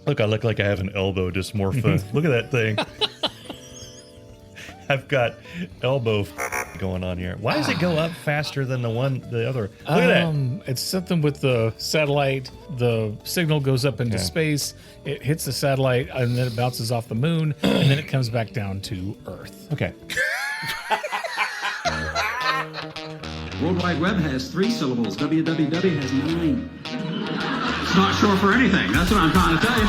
Look, I look like I have an elbow dysmorphia. Look at that thing. I've got elbow going on here. Why does it go up faster than the other? Look at that. It's something with the satellite. The signal goes up into space. It hits the satellite, and then it bounces off the moon, and then it comes back down to Earth. Okay. World Wide Web has 3 syllables. www has 9. It's not short for anything. That's what I'm trying to tell you.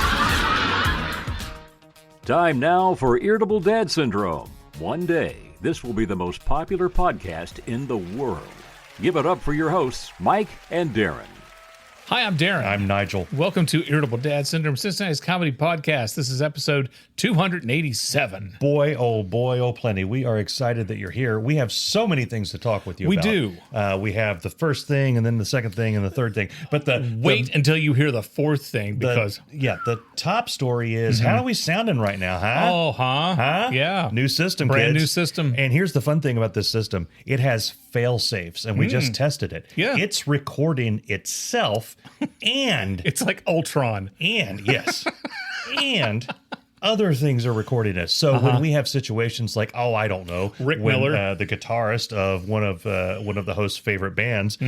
Time now for Irritable Dad Syndrome. One day, this will be the most popular podcast in the world. Give it up for your hosts, Mike and Darin. Hi, I'm Darin. I'm Nigel. Welcome to Irritable Dad Syndrome, Cincinnati's comedy podcast. This is episode 287. Boy, oh, plenty. We are excited that you're here. We have so many things to talk with you about. We do. We have the first thing, and then the second thing, and the third thing. But Wait until you hear the fourth thing, because... the top story is, how are we sounding right now, huh? Oh, huh? Yeah. New system, Brand kids. new system. And here's the fun thing about this system. It has fail-safes, and we just tested it. Yeah. It's recording itself, and... It's like Ultron. And, yes. And... other things are recording us. So when we have situations like, I don't know, Rick when, Miller, the guitarist of one of the host's favorite bands,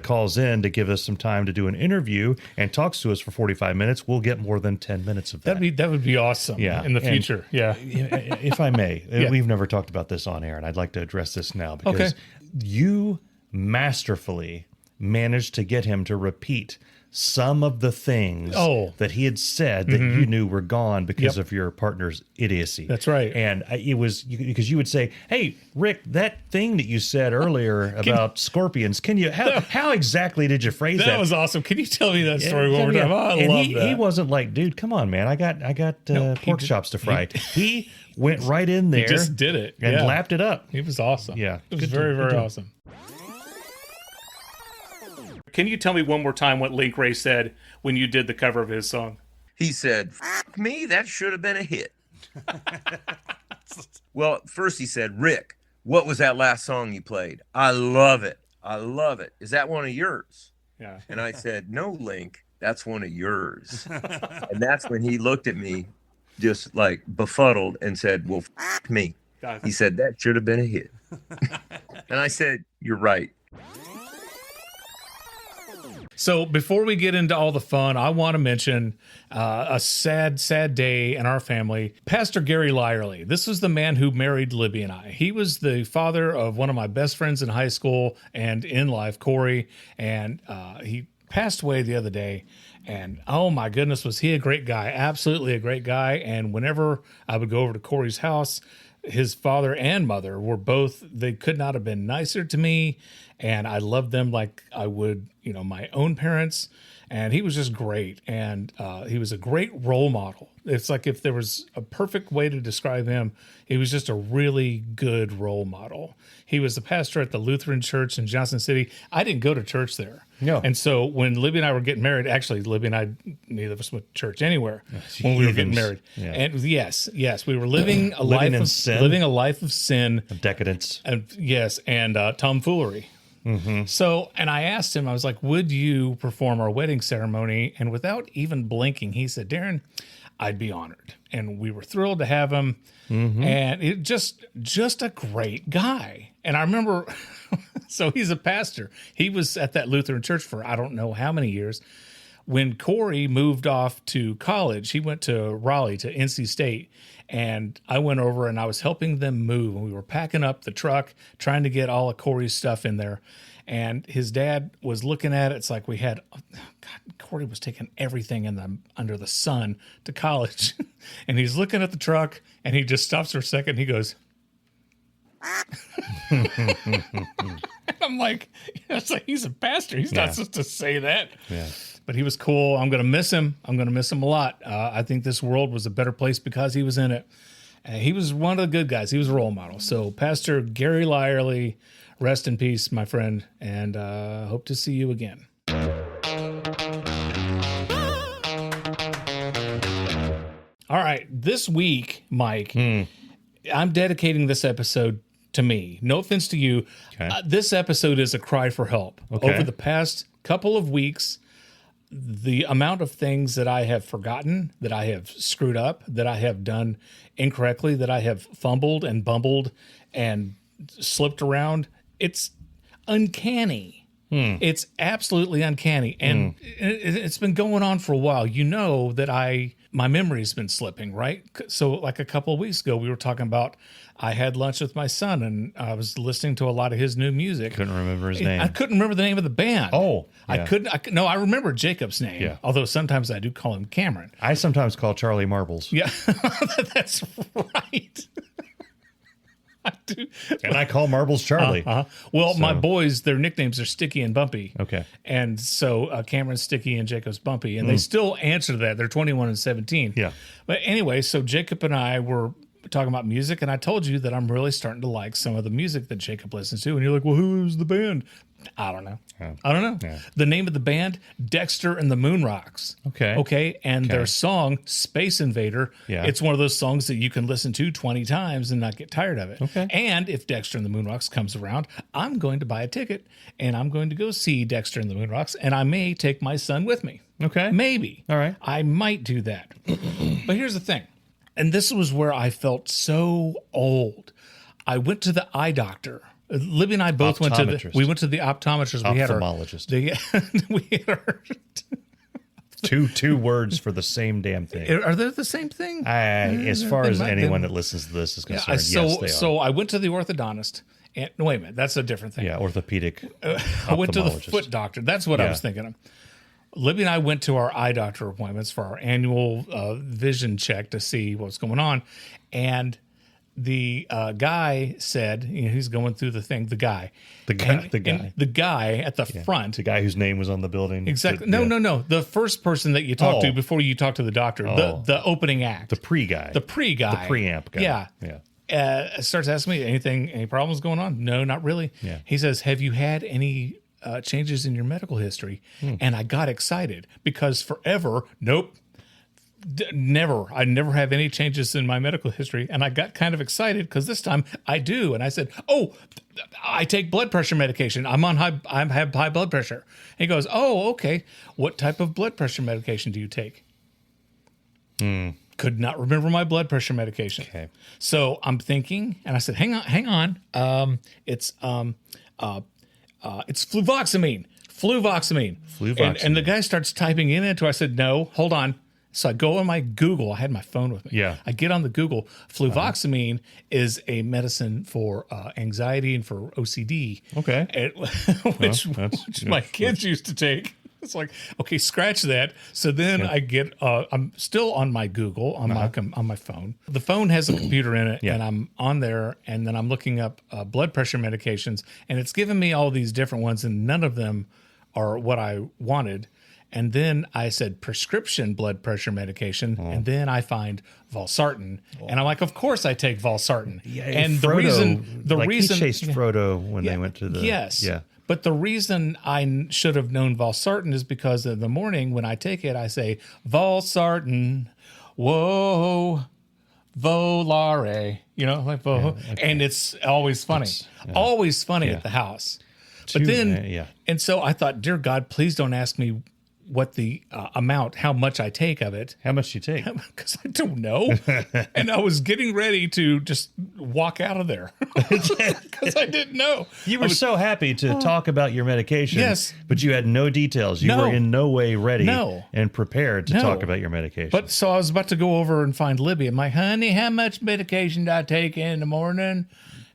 calls in to give us some time to do an interview and talks to us for 45 minutes, we'll get more than 10 minutes of that. That would be awesome. Yeah. In the future. Yeah. If I may, we've never talked about this on air, and I'd like to address this now because you masterfully managed to get him to repeat some of the things that he had said that you knew were gone because of your partner's idiocy. That's right. And it was because you would say, "Hey, Rick, that thing that you said earlier about scorpions, can you how exactly did you phrase that?" That was awesome. Can you tell me that story one more time? Oh, I love that. He wasn't like, "Dude, come on, man, I got pork chops to fry." He went right in there. He just did it and lapped it up. It was awesome. Yeah, it was very awesome. Can you tell me one more time what Link Ray said when you did the cover of his song? He said, "F me, that should have been a hit." Well, first he said, "Rick, what was that last song you played? I love it. I love it. Is that one of yours?" Yeah. And I said, "No, Link, that's one of yours." And that's when he looked at me just like befuddled and said, "Well, f me." He said, "That should have been a hit." And I said, "You're right." So before we get into all the fun, I want to mention a sad day in our family. Pastor Gary Lyerly. This was the man who married Libby and I. He was the father of one of my best friends in high school and in life, Corey. And he passed away the other day. And oh my goodness, was he a great guy? Absolutely a great guy. And whenever I would go over to Corey's house, his father and mother were both, they could not have been nicer to me. And I loved them like I would, my own parents. And he was just great. And he was a great role model. It's like if there was a perfect way to describe him, he was just a really good role model. He was the pastor at the Lutheran Church in Johnson City. I didn't go to church there. No. And so when Libby and I were getting married, actually, Libby and I, neither of us went to church anywhere when we were getting married. Yeah. And yes, we were living a Living a life of sin, of decadence. And tomfoolery. Mm-hmm. So, and I asked him, I was like, "Would you perform our wedding ceremony?" And without even blinking, he said, "Darin, I'd be honored." And we were thrilled to have him. Mm-hmm. And it just a great guy. And I remember, so he's a pastor. He was at that Lutheran church for I don't know how many years. When Corey moved off to college, he went to Raleigh, to NC State. And I went over and I was helping them move. And we were packing up the truck, trying to get all of Corey's stuff in there. And his dad was looking at it. It's like we had, Corey was taking everything under the sun to college. And he's looking at the truck and he just stops for a second. And he goes, I'm like, it's like he's a pastor. He's not supposed to say that. Yeah. But he was cool. I'm going to miss him. I'm going to miss him a lot. I think this world was a better place because he was in it. He was one of the good guys. He was a role model. So Pastor Gary Lyerly, rest in peace, my friend, and hope to see you again. All right. This week, Mike, I'm dedicating this episode to me. No offense to you. Okay. This episode is a cry for help. Okay. Over the past couple of weeks, the amount of things that I have forgotten, that I have screwed up, that I have done incorrectly, that I have fumbled and bumbled and slipped around, it's uncanny. It's absolutely uncanny. And it's been going on for a while. You know that my memory's been slipping, right? So like a couple of weeks ago, we were talking about, I had lunch with my son and I was listening to a lot of his new music. Couldn't remember his name. I couldn't remember the name of the band. Oh, yeah. I remember Jacob's name. Yeah. Although sometimes I do call him Cameron. I sometimes call Charlie Marbles. Yeah, that's right. I do. And I call Marbles Charlie. Well, my boys, their nicknames are Sticky and Bumpy. Okay. And so Cameron's Sticky and Jacob's Bumpy. And they still answer that. They're 21 and 17. Yeah. But anyway, so Jacob and I were talking about music, and I told you that I'm really starting to like some of the music that Jacob listens to. And you're like, well, who's the band? I don't know. Yeah. I don't know. Yeah. The name of the band, Dexter and the Moonrocks. Okay. Okay. And their song, Space Invader, yeah. It's one of those songs that you can listen to 20 times and not get tired of it. Okay. And if Dexter and the Moonrocks comes around, I'm going to buy a ticket and I'm going to go see Dexter and the Moonrocks, and I may take my son with me. Okay. Maybe. All right. I might do that. But here's the thing. And this was where I felt so old. I went to the eye doctor. Libby and I both went to the optometrist. Ophthalmologist. We had our two words for the same damn thing. Are they the same thing? As far as anyone that listens to this is concerned, yes, they are. So I went to the orthodontist. And no, wait a minute, that's a different thing. Yeah, orthopedic. I went to the foot doctor. That's what I was thinking of. Libby and I went to our eye doctor appointments for our annual vision check to see what's going on, and the guy said, he's going through the thing. The guy at the front, the guy whose name was on the building. Exactly. No. The first person that you talk to before you talk to the doctor, the opening act, the pre-guy, the preamp guy. Yeah. Starts asking me any problems going on? No, not really. Yeah. He says, have you had any changes in your medical history? And I got excited because forever, nope. Never. I never have any changes in my medical history. And I got kind of excited because this time I do. And I said, oh, I take blood pressure medication. I have high blood pressure. And he goes, oh, okay. What type of blood pressure medication do you take? Could not remember my blood pressure medication. Okay. So I'm thinking, and I said, hang on. It's fluvoxamine. And the guy starts typing in it. I said, no, hold on. So I go on my Google. I had my phone with me. Yeah. I get on the Google. Fluvoxamine is a medicine for anxiety and for OCD. Okay. Which my kids used to take. It's like, okay, scratch that. So then I get, I'm still on my Google on my phone. The phone has a computer in it, and I'm on there, and then I'm looking up blood pressure medications, and it's giving me all these different ones, and none of them are what I wanted. And then I said prescription blood pressure medication, and then I find valsartan, and I'm like, of course I take valsartan. Yeah, and Frodo, the reason he chased Frodo when they went to the But the reason I should have known valsartan is because in the morning when I take it, I say valsartan, whoa, volare, like vo, and it's always funny, always funny at the house. But then, and so I thought, dear God, please don't ask me what the amount, how much I take of it. How much you take? Because I don't know. And I was getting ready to just walk out of there because I didn't know. You were so happy to talk about your medication. Yes. But you had no details. You were in no way ready and prepared to talk about your medication. But so I was about to go over and find Libby. I'm like, honey, how much medication do I take in the morning?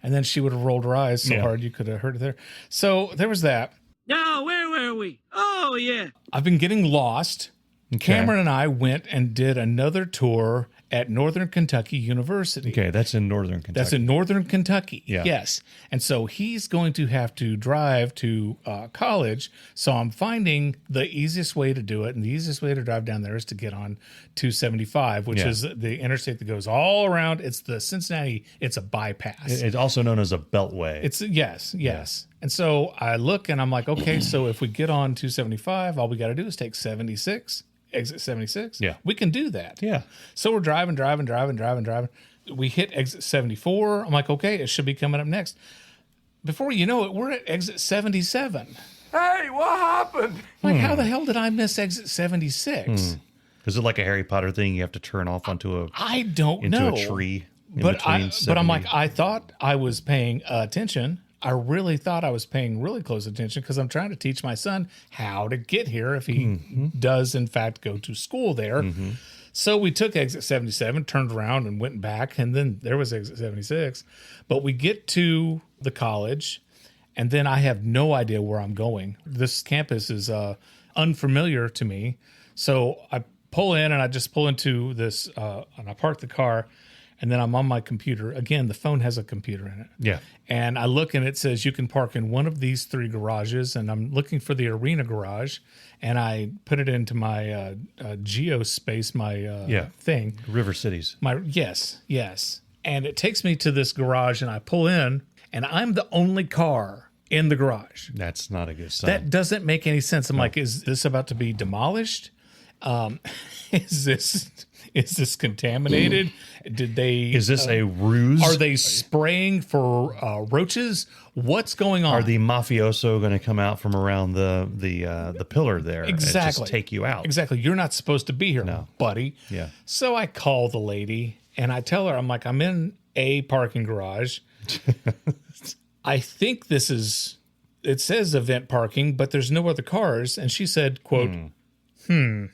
And then she would have rolled her eyes so hard you could have heard it there. So there was that. Now, where were we? Oh, yeah. I've been getting lost. Okay. Cameron and I went and did another tour at Northern Kentucky University. Okay, that's in Northern Kentucky. That's in Northern Kentucky, yes. And so he's going to have to drive to college. So I'm finding the easiest way to do it, and the easiest way to drive down there is to get on 275, which is the interstate that goes all around. It's the Cincinnati, it's a bypass. It's also known as a beltway. It's yes. And so I look and I'm like, okay, so if we get on 275, all we got to do is take 76. Exit 76. Yeah. We can do that. Yeah. So we're driving. We hit exit 74. I'm like, okay, it should be coming up next. Before you know it, we're at exit 77. Hey, what happened? Like, how the hell did I miss exit 76? Is it like a Harry Potter thing? You have to turn off onto I don't know. a tree. But I'm like, I thought I was paying attention. I really thought I was paying really close attention because I'm trying to teach my son how to get here if he does, in fact, go to school there. So we took exit 77, turned around and went back, and then there was exit 76. But we get to the college, and then I have no idea where I'm going. This campus is unfamiliar to me. So I pull in, and I just pull into this, and I park the car. And then I'm on my computer. Again, the phone has a computer in it. Yeah. And I look and it says you can park in one of these 3 garages. And I'm looking for the arena garage. And I put it into my geospace, my thing. River Cities. Yes. And it takes me to this garage and I pull in and I'm the only car in the garage. That's not a good sign. That doesn't make any sense. I'm like, is this about to be demolished? Is this contaminated? Is this a ruse? Are they spraying for roaches? What's going on? Are the mafioso going to come out from around the pillar there exactly and just take you out? Exactly. You're not supposed to be here, buddy. Yeah. So I call the lady and I tell her, I'm like, I'm in a parking garage. I think it says event parking, but there's no other cars. And she said, quote, And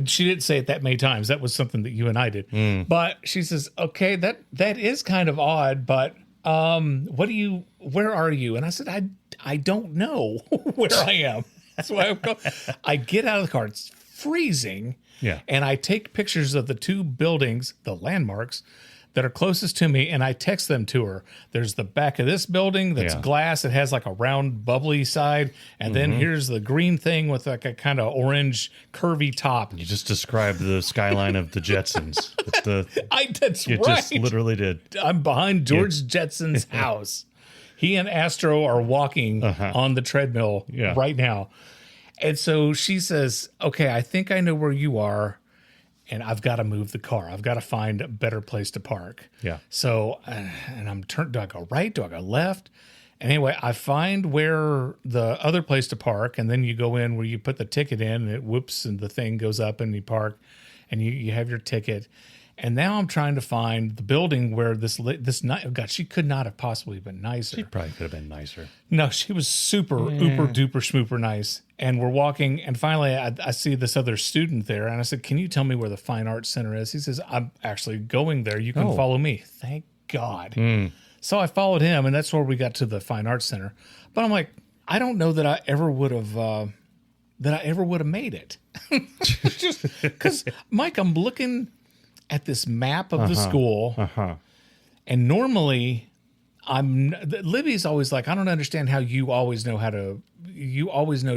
she didn't say it that many times. That was something that you and I did. But she says, okay, that is kind of odd, but where are you? And I said, I don't know where I am. That's why I get out of the car. It's freezing. Yeah. And I take pictures of the 2 buildings, the landmarks, that are closest to me, and I text them to her. There's the back of this building that's glass. It has like a round, bubbly side, and then here's the green thing with like a kind of orange, curvy top. You just described the skyline of the Jetsons. That's you right. just literally did. I'm behind George Jetson's house. He and Astro are walking on the treadmill right now. And so she says, okay, I think I know where you are. And I've got to move the car. I've got to find a better place to park. Yeah. So, and I'm do I go right? Do I go left? And anyway, I find where the other place to park, and then you go in where you put the ticket in, and it whoops, and the thing goes up, and you park, and you have your ticket. And now I'm trying to find the building where this night. Oh God, she could not have possibly been nicer. She probably could have been nicer. No, she was super, uber duper schmooper nice. And we're walking, and finally I see this other student there, and I said, "Can you tell me where the Fine Arts Center is?" He says, "I'm actually going there. You can follow me." Thank God. So I followed him, and that's where we got to the Fine Arts Center. But I'm like, I don't know that I ever would have made it, just because, Mike, I'm looking at this map of the school, and normally Libby's always like, I don't understand how you always know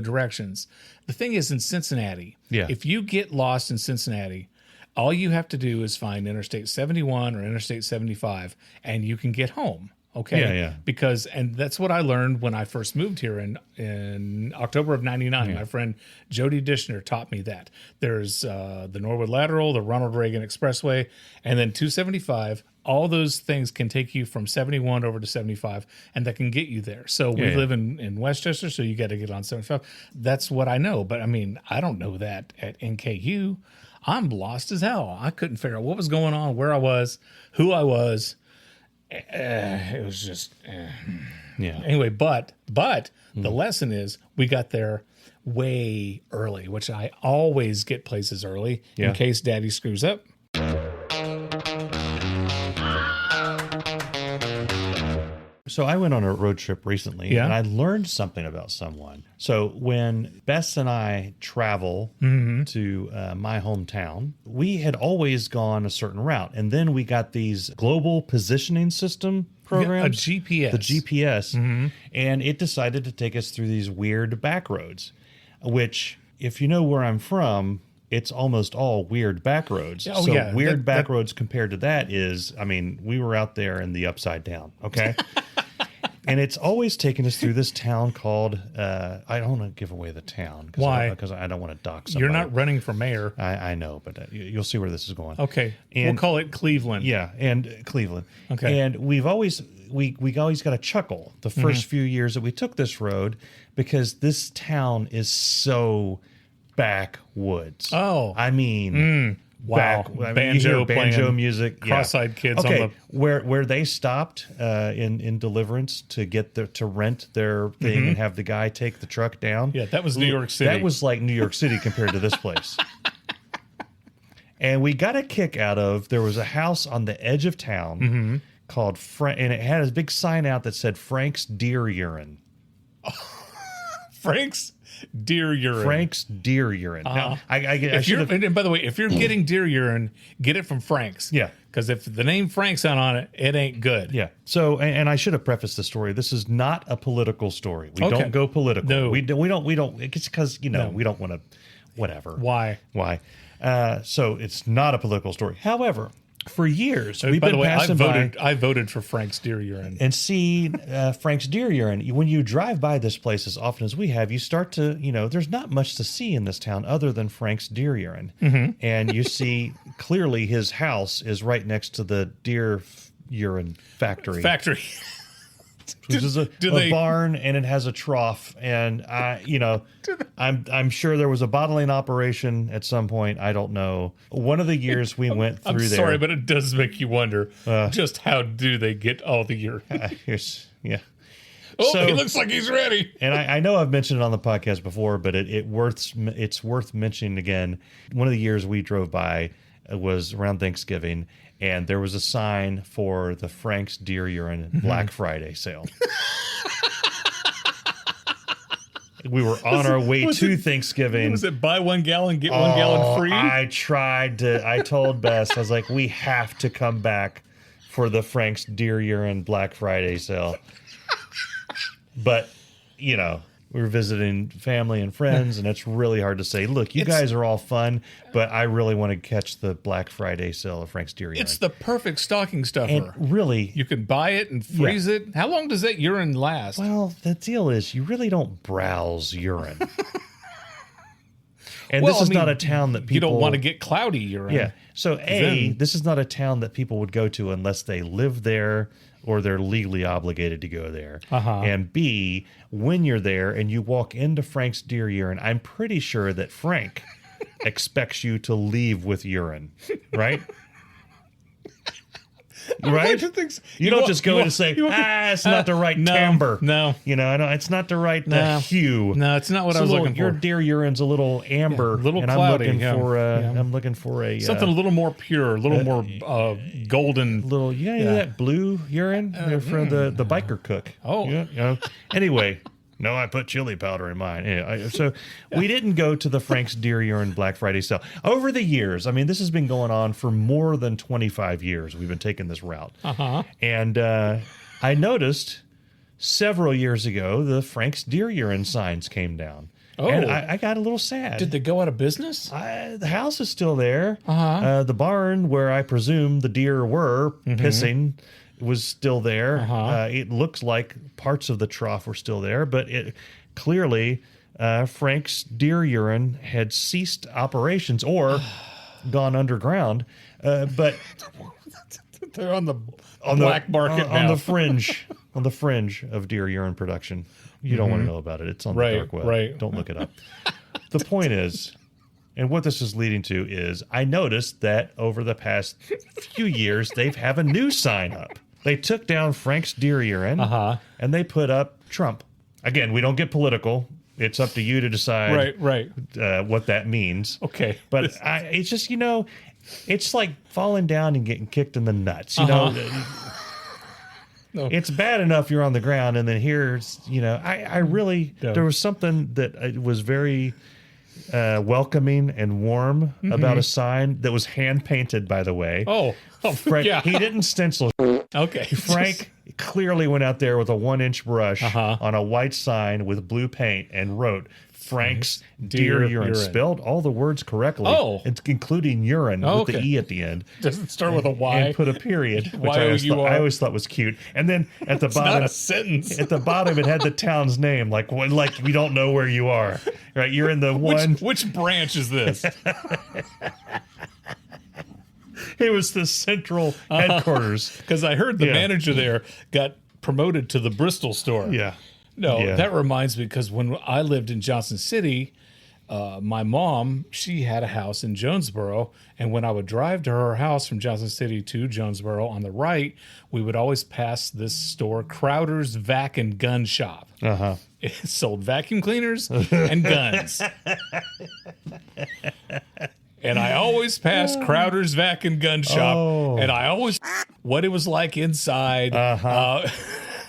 directions. The thing is, in Cincinnati, if you get lost in Cincinnati, all you have to do is find Interstate 71 or Interstate 75 and you can get home. Okay. Yeah. Because, and that's what I learned when I first moved here in October of 99. My friend Jody Dishner taught me that. There's the Norwood Lateral, the Ronald Reagan Expressway, and then 275. All those things can take you from 71 over to 75, and that can get you there. So we live in Westchester, so you got to get on 75. That's what I know. But I mean, I don't know that at NKU. I'm lost as hell. I couldn't figure out what was going on, where I was, who I was. It was just anyway, but the lesson is we got there way early, which I always get places early in case Daddy screws up. So I went on a road trip recently, and I learned something about someone. So when Bess and I travel to my hometown, we had always gone a certain route. And then we got these global positioning system programs. A GPS. The GPS. And it decided to take us through these weird back roads, which, if you know where I'm from, it's almost all weird back roads. Weird back roads compared to that is, I mean, we were out there in the upside down, okay? And it's always taken us through this town called, I don't want to give away the town. Why? Because I don't want to dox somebody. You're not running for mayor. I know, but you'll see where this is going. Okay. And, we'll call it Cleveland. Yeah, and Cleveland. Okay. And we always got a chuckle the first few years that we took this road because this town is so backwoods. Oh. I mean... Wow. Banjo music. Cross-eyed kids okay. on the... Where they stopped in Deliverance to rent their thing and have the guy take the truck down. Yeah, that was New York City. That was like New York City compared to this place. And we got a kick out of, there was a house on the edge of town called and it had a big sign out that said Frank's Deer Urine. Frank's Deer Urine. Frank's Deer Urine. Now, and by the way, if you're getting deer urine, get it from Frank's. Yeah. Because if the name Frank's not on it, it ain't good. Yeah. So, and I should have prefaced the story. This is not a political story. We don't go political. No. We don't. It's because, we don't want to, whatever. Why? So it's not a political story. However, for years, we've by been the way, passing by. I voted for Frank's Deer Urine. And see Frank's Deer Urine. When you drive by this place as often as we have, you start to, there's not much to see in this town other than Frank's Deer Urine. And you see clearly his house is right next to the deer urine factory. Which is a barn, and it has a trough, and I'm sure there was a bottling operation at some point. I don't know. One of the years we went through there. I'm sorry, but it does make you wonder just how do they get all the urine? Yeah. Oh, so, he looks like he's ready. And I know I've mentioned it on the podcast before, but it's worth mentioning again. One of the years we drove by was around Thanksgiving, and there was a sign for the Frank's Deer Urine Black Friday sale. We were on our way to Thanksgiving. Was it buy 1 gallon, get 1 gallon free? I told Bess, I was like, we have to come back for the Frank's Deer Urine Black Friday sale. But, we were visiting family and friends, and it's really hard to say, look, you guys are all fun, but I really want to catch the Black Friday sale of Frank's Deer Urine. It's the perfect stocking stuffer. And really, you can buy it and freeze it. How long does that urine last? Well, the deal is you really don't browse urine. And this is not a town that people... You don't want to get cloudy urine. Yeah. So, this is not a town that people would go to unless they live there or they're legally obligated to go there. And B, when you're there and you walk into Frank's Deer Urine, I'm pretty sure that Frank expects you to leave with urine, right? Right? You don't just go in and say, it's not the right timbre. No. It's not the right hue. No, it's not what I was looking for. Your deer urine's a little amber. A little cloudy. I'm looking for a... something a little more pure, a little more golden. That blue urine from the biker cook. Oh. Anyway... No, I put chili powder in mine. Anyway, so we didn't go to the Frank's Deer Urine Black Friday sale. Over the years, this has been going on for more than 25 years. We've been taking this route. And I noticed several years ago, the Frank's Deer Urine signs came down. Oh. And I got a little sad. Did they go out of business? The house is still there. The barn where I presume the deer were pissing was still there. It looks like parts of the trough were still there, but it clearly Frank's Deer Urine had ceased operations or gone underground. But they're on the black market now. on the fringe of deer urine production. You don't want to know about it. It's on the dark web. Right. Don't look it up. The point is, and what this is leading to is, I noticed that over the past few years, they've have a new sign up. They took down Frank's Deer Urine, and they put up Trump. Again, we don't get political. It's up to you to decide what that means. Okay. But it's just, it's like falling down and getting kicked in the nuts. No. It's bad enough you're on the ground, and then here's, I really, there was something that was very welcoming and warm about a sign that was hand painted, by the way. Frank, he didn't stencil. Okay. Frank clearly went out there with a 1-inch brush on a white sign with blue paint and wrote Frank's deer urine. Spelled all the words correctly. Oh. It's including urine with the E at the end. Does it start with a Y? And put a period, which Y-O-U-R. I always thought was cute. And then at the bottom, not a sentence. At the bottom, it had the town's name, like we don't know where you are. Right? You're in the one. Which branch is this? It was the central headquarters. Because I heard the manager there got promoted to the Bristol store. Yeah. No, that reminds me, because when I lived in Johnson City, my mom, she had a house in Jonesboro, and when I would drive to her house from Johnson City to Jonesboro on the right, we would always pass this store, Crowder's Vac and Gun Shop. Uh-huh. It sold vacuum cleaners and guns. And I always passed Crowder's Vac and Gun Shop, and I always what it was like inside.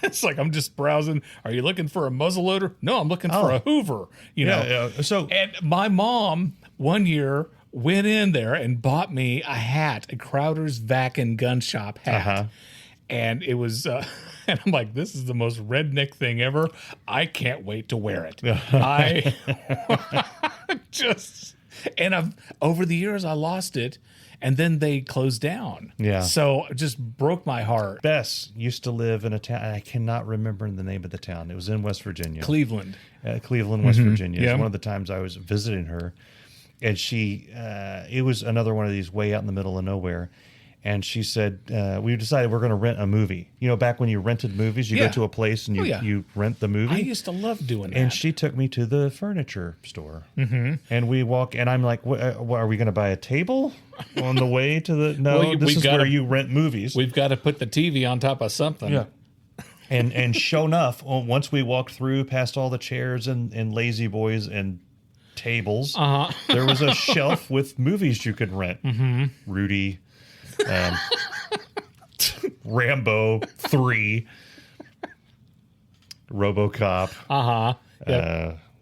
It's like, I'm just browsing. Are you looking for a muzzleloader? No, I'm looking for a Hoover. You know. Yeah. So, and my mom one year went in there and bought me a hat, a Crowder's Vac and Gun Shop hat, and it was. And I'm like, this is the most redneck thing ever. I can't wait to wear it. I just. And over the years, I lost it, and then they closed down. Yeah. So it just broke my heart. Bess used to live in a town. I cannot remember the name of the town. It was in West Virginia. Cleveland, West Virginia. It's one of the times I was visiting her, and she, it was another one of these way out in the middle of nowhere. And she said, we decided we're going to rent a movie. You know, back when you rented movies, you go to a place and you rent the movie. I used to love doing that. And she took me to the furniture store. Mm-hmm. And we walk, and I'm like, what, are we going to buy a table on the way to the... No, this is where you rent movies. We've got to put the TV on top of something. Yeah. And sure enough, once we walked through past all the chairs and lazy boys and tables, there was a shelf with movies you could rent. Mm-hmm. Rudy... Rambo 3, RoboCop.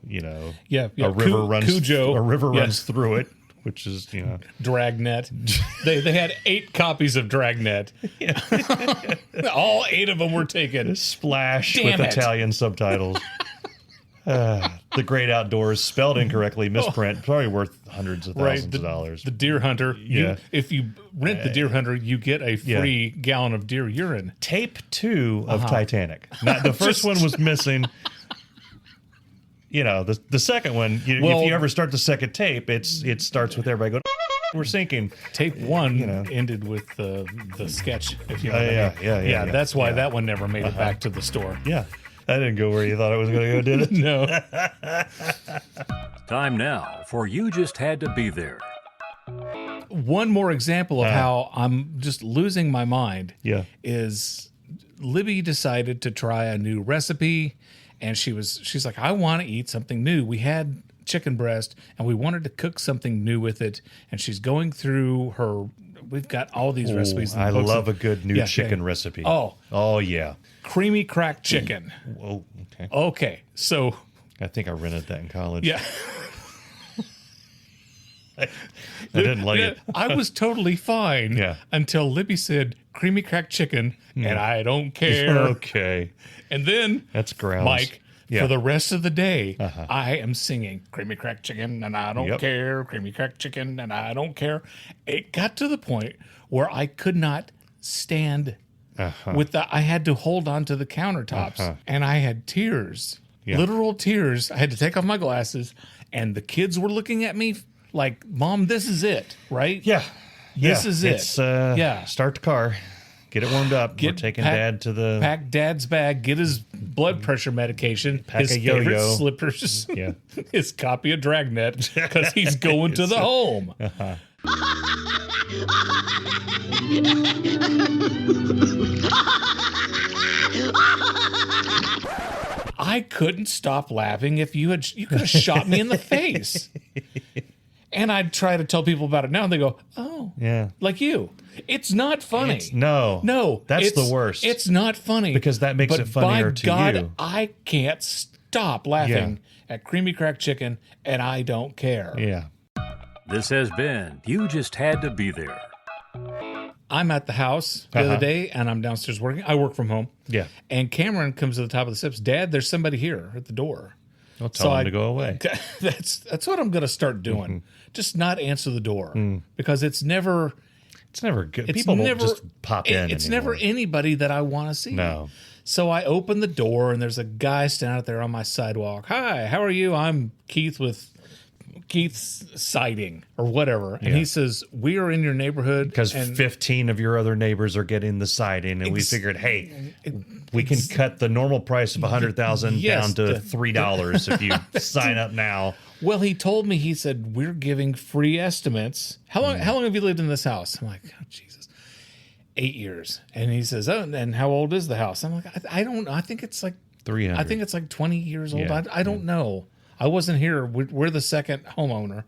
You know, a river runs through it, which is Dragnet. They had 8 copies of Dragnet. All 8 of them were taken. Splash with Italian subtitles. The Great Outdoors, spelled incorrectly, misprint, probably worth hundreds of thousands of dollars. The Deer Hunter. If you rent the Deer Hunter, you get a free gallon of deer urine. Tape 2 of Titanic. Now, the first one was missing. The second one, if you ever start the second tape, it starts with everybody going, we're sinking. Tape 1 ended with the sketch, if you know what I mean. Yeah, that's why that one never made it back to the store. Yeah. That didn't go where you thought it was going to go, did it? No. Time now for You Just Had to Be There. One more example of how I'm just losing my mind is Libby decided to try a new recipe, and she's like, I want to eat something new. We had chicken breast, and we wanted to cook something new with it, and she's going through her... We've got all these recipes. I love a good new chicken recipe. Oh, yeah. Creamy cracked chicken. Oh, okay. Okay, so... I think I rented that in college. Yeah. I didn't like it. I was totally fine until Libby said creamy cracked chicken, and I don't care. Okay. And then... That's grounds. Mike... For the rest of the day, I am singing creamy cracked chicken and I don't care, creamy cracked chicken and I don't care. It got to the point where I could not stand I had to hold on to the countertops and I had tears, literal tears. I had to take off my glasses and the kids were looking at me like, Mom, this is it, right? Yeah. This is it. Start the car. Get it warmed up. We're taking Dad to the... Pack Dad's bag. Get his blood pressure medication. Pack his a yo-yo. favorite slippers. His copy of Dragnet because he's going to the home. I couldn't stop laughing if you could have shot me in the face. And I'd try to tell people about it now, and they go, oh, like you. It's not funny. No. That's the worst. It's not funny. Because that makes it funnier to God, you. I can't stop laughing at creamy cracked chicken, and I don't care. Yeah. This has been You Just Had to Be There. I'm at the house the other day, and I'm downstairs working. I work from home. Yeah. And Cameron comes to the top of the steps. Dad, there's somebody here at the door. Well, tell him to go away. That's what I'm going to start doing. Just not answer the door because it's never good. People don't just pop in. It's anymore. never anybody that I want to see. No. So I open the door and there's a guy standing out there on my sidewalk. Hi, how are you? I'm Keith with Keith's Siding or whatever. And he says, we are in your neighborhood. Because 15 of your other neighbors are getting the siding. And we figured, hey, we can cut the normal price of $100,000 down to $3 if you sign up now. Well, he told me, he said, we're giving free estimates. How long have you lived in this house? I'm like, oh, Jesus. 8 years. And he says, oh, and how old is the house? I'm like, I don't know. I think it's like 300. I think it's like 20 years old. Yeah. I don't know. I wasn't here. We're the second homeowner,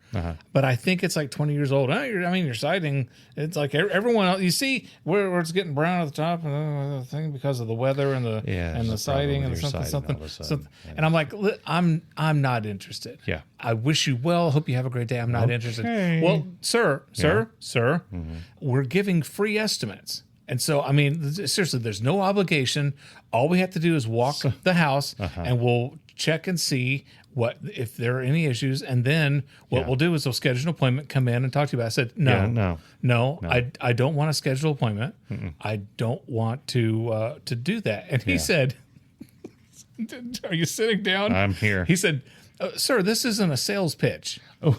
but I think it's like 20 years old. Your siding, it's like everyone else. You see where it's getting brown at the top and the thing because of the weather and the siding and something. And I'm like, I'm not interested. Yeah. I wish you well. Hope you have a great day. I'm not interested. Well, sir, we're giving free estimates. And so, I mean, seriously, there's no obligation. All we have to do is walk the house and we'll check and see if there are any issues. And then what we'll do is we'll schedule an appointment, come in and talk to you about it. I said, no. I don't want a scheduled appointment. I don't want to do that. And he said, are you sitting down? I'm here. He said, sir, this isn't a sales pitch. To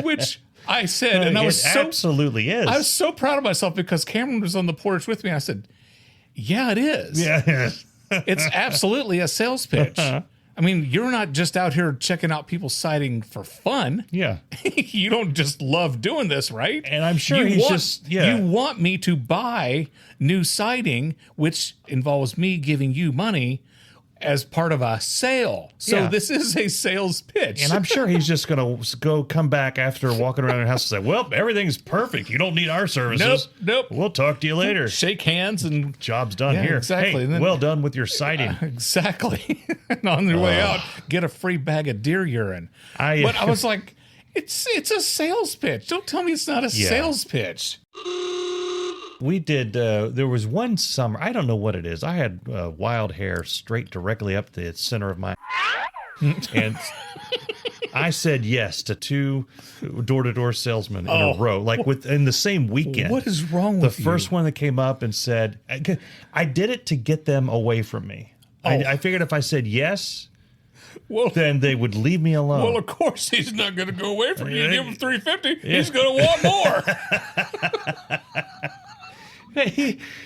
which I said, and I was absolutely is. I was so proud of myself because Cameron was on the porch with me. I said, yeah, it is. Yeah. It's absolutely a sales pitch. I mean, you're not just out here checking out people's siding for fun. Yeah. You don't just love doing this, right? And I'm sure you want me to buy new siding, which involves me giving you money as part of a sale. So this is a sales pitch. And I'm sure he's just going to come back after walking around the house and say, well, everything's perfect. You don't need our services. Nope. We'll talk to you later. Shake hands and... Job's done here. Exactly. Hey, and then, well done with your siding. Exactly. And on your way out, get a free bag of deer urine. But I was like, it's a sales pitch. Don't tell me it's not a sales pitch. We did, there was one summer, I don't know what it is. I had wild hair straight directly up the center of my, and I said yes to 2 door-to-door salesmen in a row, like within the same weekend. What is wrong with you? The first one that came up and said, I did it to get them away from me. I figured if I said yes, then they would leave me alone. Well, of course, he's not going to go away from you. Give him $350. He's going to want more.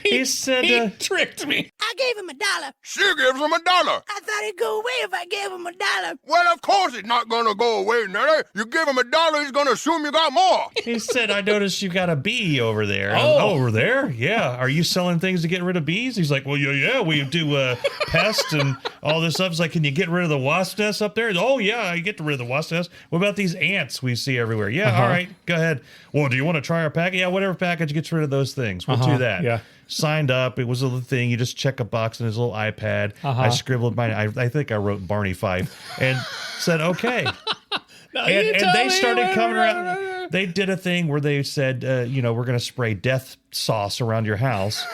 He said... He tricked me. I gave him $1. She gives him $1. I thought he'd go away if I gave him $1. Well, of course it's not going to go away, Nelly. You give him $1, he's going to assume you got more. He said, I noticed you got a bee over there. Over there? Yeah. Are you selling things to get rid of bees? He's like, well, yeah, we do pests and all this stuff. It's like, can you get rid of the wasp nest up there? Oh, yeah, you get rid of the wasp nest. What about these ants we see everywhere? Yeah, all right, go ahead. Well, do you want to try our package? Yeah, whatever package gets rid of those things. We'll do that. Yeah. Signed up. It was a little thing. You just check a box in his little iPad. I scribbled I think I wrote Barney Fife and said, okay. and they started coming around. They did a thing where they said, we're going to spray death sauce around your house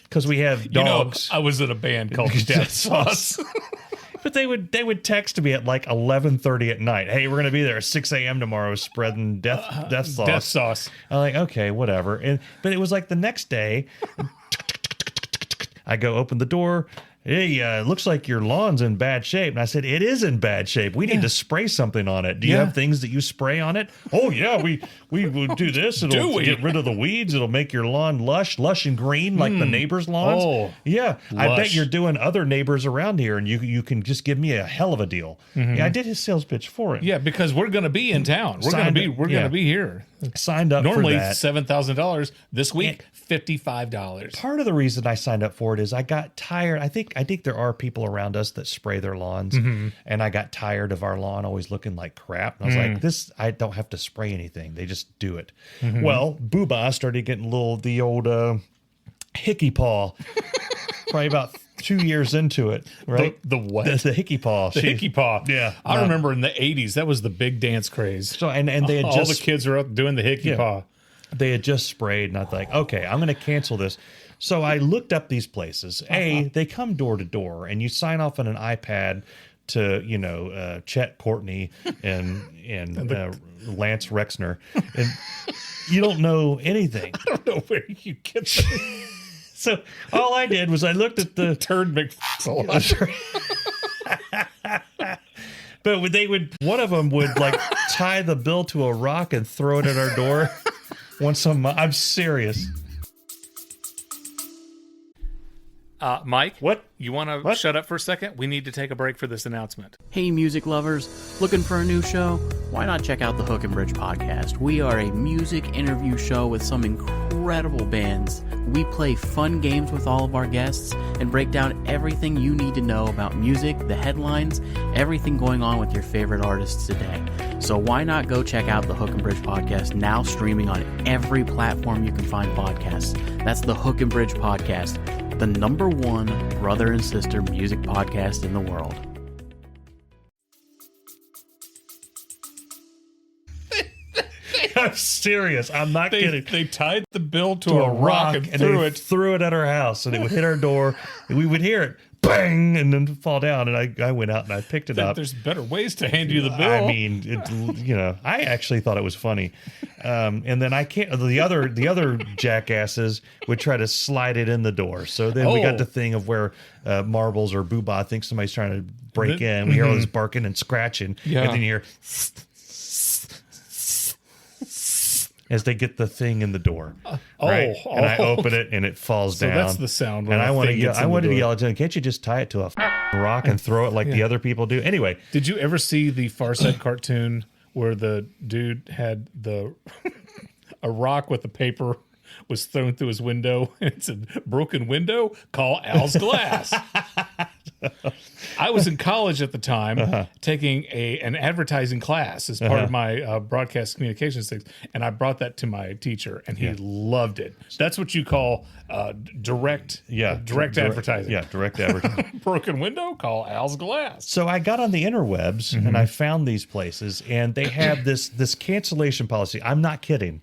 because we have dogs. I was in a band called Death Sauce. But they would text me at like 11:30 at night. Hey, we're going to be there at 6 a.m. tomorrow spreading death sauce. Death sauce. I'm like, okay, whatever. But it was like the next day, I go open the door. Hey, looks like your lawn's in bad shape. And I said, it is in bad shape. We need to spray something on it. Do you have things that you spray on it? Oh, yeah, we will do this. It'll get rid of the weeds. It'll make your lawn lush and green like the neighbors' lawns. Oh, yeah. Lush. I bet you're doing other neighbors around here, and you can just give me a hell of a deal. Yeah, I did his sales pitch for him. Yeah, because we're going to be in town. We're going to be here. Signed up normally for that. $7,000. This week, $55. Part of the reason I signed up for it is I got tired. I think there are people around us that spray their lawns, and I got tired of our lawn always looking like crap. And I was like, I don't have to spray anything. They just do it. Well, Booba started getting the old hickey paw. Probably about 2 years into it, right? The what? The hickey paw. The hickey paw. Yeah. I remember in the 80s, that was the big dance craze. So and they had all the kids were up doing the hickey paw. They had just sprayed, and I thought, okay, I'm going to cancel this. So I looked up these places. They come door to door, and you sign off on an iPad to Chet Courtney and Lance Rexner, and you don't know anything. I don't know where you get that. So all I did was I looked at the Turd McFuzzle. But one of them would like tie the bill to a rock and throw it at our door once a month. I'm serious. Mike, what? You want to shut up for a second? We need to take a break for this announcement. Hey, music lovers, looking for a new show? Why not check out the Hook and Bridge podcast? We are a music interview show with some incredible bands. We play fun games with all of our guests and break down everything you need to know about music, the headlines, everything going on with your favorite artists today. So why not go check out the Hook and Bridge podcast, now streaming on every platform you can find podcasts. That's the Hook and Bridge podcast, the #1 brother and sister music podcast in the world. I'm serious. I'm not kidding. They tied the bill to a rock and threw it at our house, and it would hit our door. And we would hear it bang and then fall down. And I went out and I picked it up. There's better ways to hand you the bill. I mean, I actually thought it was funny. And then the other jackasses would try to slide it in the door. So then we got the thing of where Marbles or Boobah thinks somebody's trying to break in. We hear all this barking and scratching, and then you hear as they get the thing in the door. Right? And I open it and it falls down. That's the sound. And I wanted to yell at them, can't you just tie it to a rock and throw it like the other people do? Anyway. Did you ever see the Far Side cartoon where the dude had a rock with the paper was thrown through his window? It's a broken window. Call Al's Glass. I was in college at the time taking an advertising class as part of my broadcast communications things, and I brought that to my teacher, and he loved it. That's what you call direct advertising. Yeah, direct advertising. Broken window, call Al's Glass. So I got on the interwebs and I found these places, and they have this cancellation policy. I'm not kidding.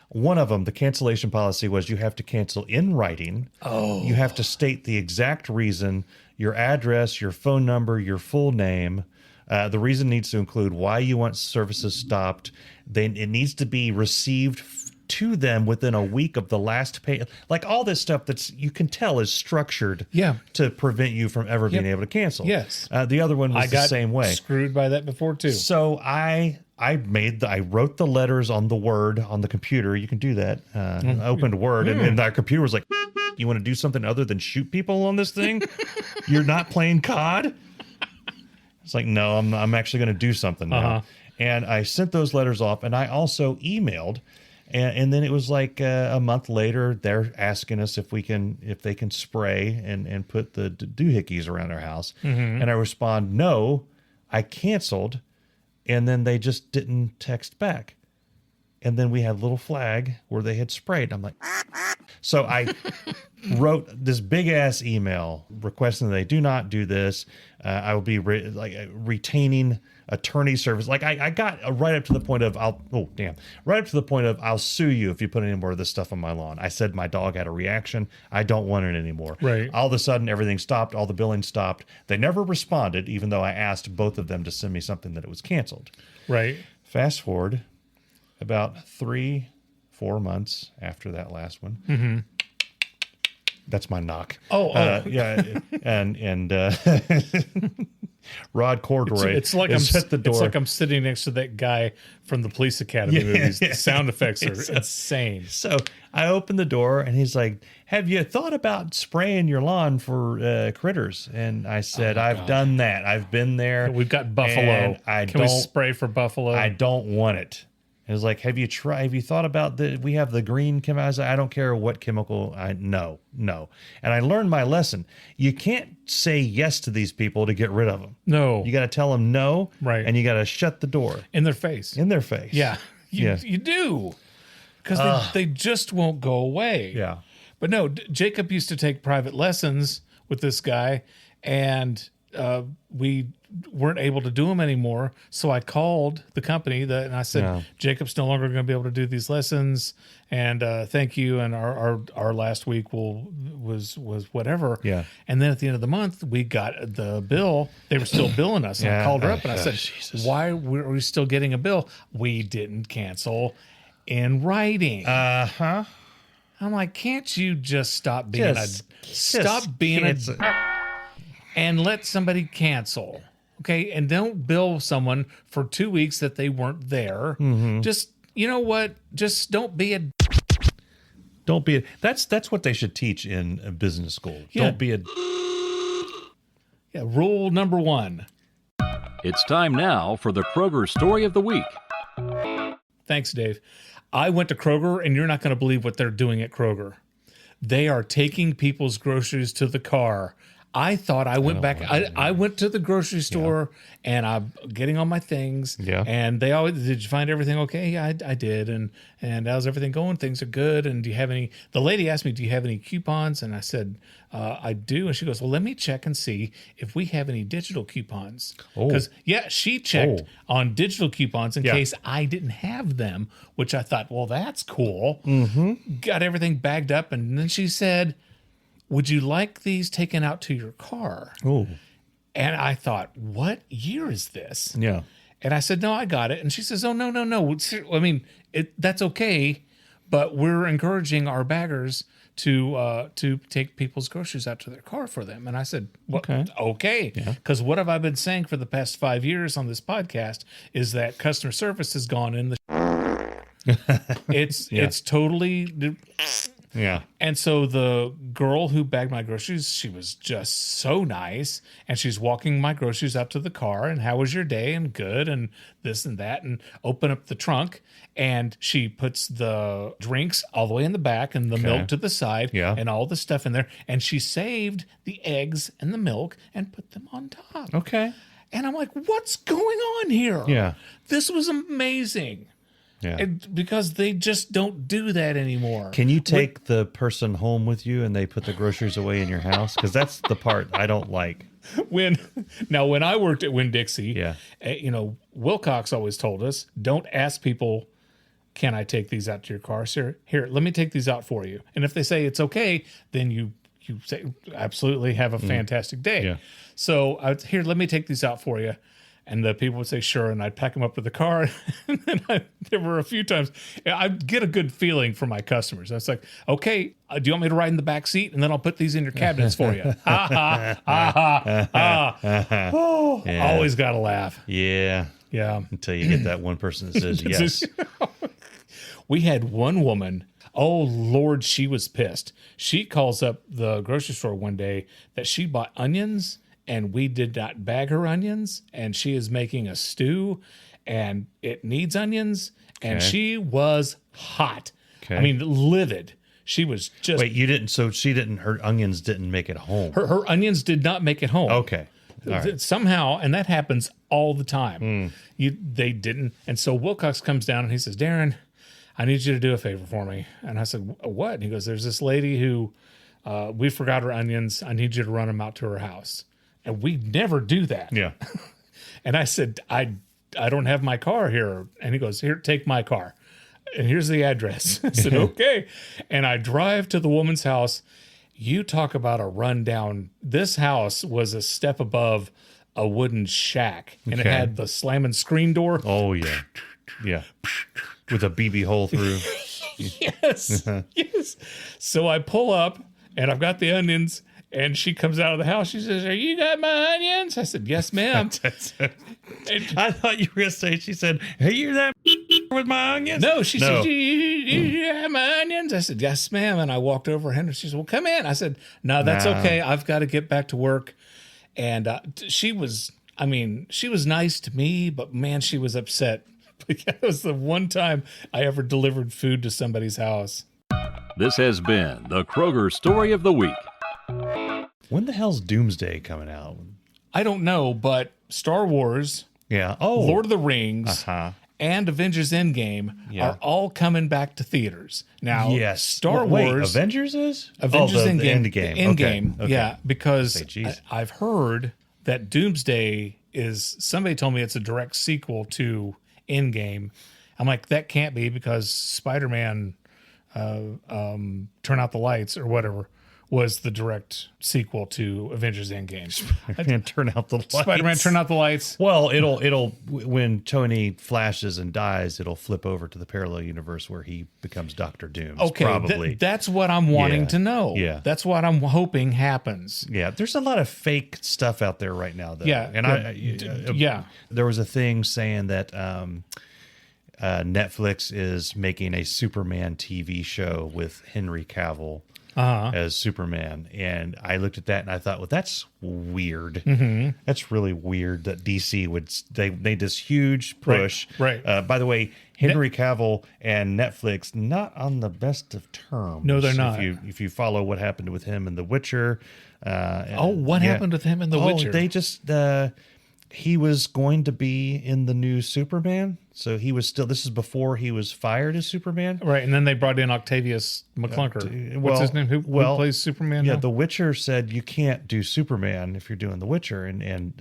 One of them, the cancellation policy was you have to cancel in writing. Oh. You have to state the exact reason, your address, your phone number, your full name. The reason needs to include why you want services stopped. Then it needs to be received to them within a week of the last pay. Like all this stuff you can tell is structured to prevent you from ever being able to cancel. Yes. The other one was the same way. Screwed by that before too. So I wrote the letters on the Word on the computer. You can do that. Opened Word, and our computer was like, "You want to do something other than shoot people on this thing? You're not playing COD?" It's like, no, I'm actually going to do something now. And I sent those letters off, and I also emailed. And then it was like a month later, they're asking us if they can spray and put the doohickeys around our house. And I respond, no, I canceled. And then they just didn't text back. And then we had a little flag where they had sprayed. I'm like, so I wrote this big ass email requesting that they do not do this. I will be retaining attorney service. Like I got right up to the point of I'll sue you if you put any more of this stuff on my lawn. I said my dog had a reaction. I don't want it anymore. Right. All of a sudden everything stopped. All the billing stopped. They never responded, even though I asked both of them to send me something that it was canceled. Right. Fast forward about 3-4 months after that last one. That's my knock. Yeah, and Rod Corduroy it's like hit the door. It's like I'm sitting next to that guy from the Police Academy movies. The sound effects are insane. So I opened the door, and he's like, "Have you thought about spraying your lawn for critters?" And I said, "I've done that. I've been there. We've got buffalo. Can we spray for buffalo? I don't want it." It was like, have you thought about we have the green chemical? I was like, I don't care what chemical. No. And I learned my lesson. You can't say yes to these people to get rid of them. No. You got to tell them no. Right. And you got to shut the door. In their face. Yeah. You do. Because they just won't go away. Yeah. But no, Jacob used to take private lessons with this guy, and we weren't able to do them anymore. So I called the company and I said, Jacob's no longer going to be able to do these lessons. And thank you. And our last week was whatever. Yeah. And then at the end of the month, we got the bill. They were still billing us. And I called her up and I said, Jesus. why were we still getting a bill? We didn't cancel in writing. Uh-huh. I'm like, can't you just stop being and let somebody cancel? Okay. And don't bill someone for 2 weeks that they weren't there. Mm-hmm. Just, you know what? Just don't be a. That's what they should teach in a business school. Yeah. Don't be a. Yeah. Rule number 1. It's time now for the Kroger Story of the Week. Thanks, Dave. I went to Kroger, and you're not going to believe what they're doing at Kroger. They are taking people's groceries to the car. I thought I went back. I went to the grocery store and I'm getting all my things. Yeah. And they always, did you find everything okay? Yeah, I did. And how's everything going? Things are good. And do you have any, the lady asked me, do you have any coupons? And I said, I do. And she goes, well, let me check and see if we have any digital coupons. Because she checked on digital coupons in case I didn't have them, which I thought, well, that's cool. Mm-hmm. Got everything bagged up. And then she said, would you like these taken out to your car? Oh. And I thought, what year is this? Yeah. And I said, no, I got it. And she says, oh, no. I mean, that's okay, but we're encouraging our baggers to take people's groceries out to their car for them. And I said, well, okay. Because what have I been saying for the past 5 years on this podcast is that customer service has gone in the It's totally... Yeah. And so the girl who bagged my groceries, she was just so nice. And she's walking my groceries out to the car. And how was your day? And good. And this and that. And open up the trunk. And she puts the drinks all the way in the back and the milk to the side. Yeah. And all the stuff in there. And she saved the eggs and the milk and put them on top. Okay. And I'm like, what's going on here? Yeah. This was amazing. Yeah. Because they just don't do that anymore. Can you take the person home with you and they put the groceries away in your house? Because that's the part I don't like. When I worked at Winn-Dixie, Wilcox always told us, don't ask people, can I take these out to your car? Sir, here, let me take these out for you. And if they say it's okay, then you say, absolutely, have a fantastic day. Yeah. So here, let me take these out for you. And the people would say, sure. And I'd pack them up to the car. And then there were a few times I'd get a good feeling from my customers. I was like, okay, do you want me to ride in the back seat? And then I'll put these in your cabinets for you. Always got to laugh. Yeah. Yeah. Until you get that one person that says yes. We had one woman. Oh, Lord, she was pissed. She calls up the grocery store one day that she bought onions. And we did not bag her onions, and she is making a stew, and it needs onions, and she was hot. Okay. I mean, livid. She was just... Wait, her onions didn't make it home. Her onions did not make it home. Okay. All right. Somehow, and that happens all the time. They didn't. And so Wilcox comes down, and he says, Darin, I need you to do a favor for me. And I said, what? And he goes, there's this lady who, we forgot her onions. I need you to run them out to her house. And we never do that. Yeah. And I said, I don't have my car here. And he goes, here, take my car. And here's the address. I said, okay. And I drive to the woman's house. You talk about a rundown. This house was a step above a wooden shack. And it had the slamming screen door. Oh, yeah. Yeah. With a BB hole through. Yes. Yes. So I pull up and I've got the onions. And she comes out of the house. She says, "Are you got my onions?" I said, "Yes, ma'am." I thought you were going to say, she said, "Hey, you're that with my onions?" No, she said, you have my onions? I said, "Yes, ma'am." And I walked over and she said, "Well, come in." I said, "No, that's okay. I've got to get back to work." And she was nice to me, but man, she was upset. It was the one time I ever delivered food to somebody's house. This has been the Kroger Story of the Week. When the hell's Doomsday coming out? I don't know, but Star Wars, Lord of the Rings, and Avengers Endgame are all coming back to theaters. Now, Star Wars... Avengers is? Avengers Endgame. Endgame. Okay. Yeah, because I've heard that Doomsday is somebody told me it's a direct sequel to Endgame. I'm like, that can't be, because Spider-Man Turn Out the Lights or whatever was the direct sequel to Avengers Endgame. Spider-Man Turn Out the Lights. Spider-Man Turn Out the Lights. Well, it'll when Tony flashes and dies, it'll flip over to the parallel universe where he becomes Doctor Doom. Okay, probably. That's what I'm wanting to know. Yeah. That's what I'm hoping happens. Yeah, there's a lot of fake stuff out there right now, though. Yeah, and there was a thing saying that Netflix is making a Superman TV show with Henry Cavill as Superman, and I looked at that and I thought, well, that's weird. That's really weird that DC would they made this huge push. Right. By the way, Henry Cavill and Netflix not on the best of terms. No, they're not. If you follow what happened with him in The Witcher. What happened with him in The Witcher? They just he was going to be in the new Superman. So he was still, this is before he was fired as Superman. Right. And then they brought in Octavius McClunker. What's his name? Who plays Superman Yeah, now? The Witcher said you can't do Superman if you're doing The Witcher, and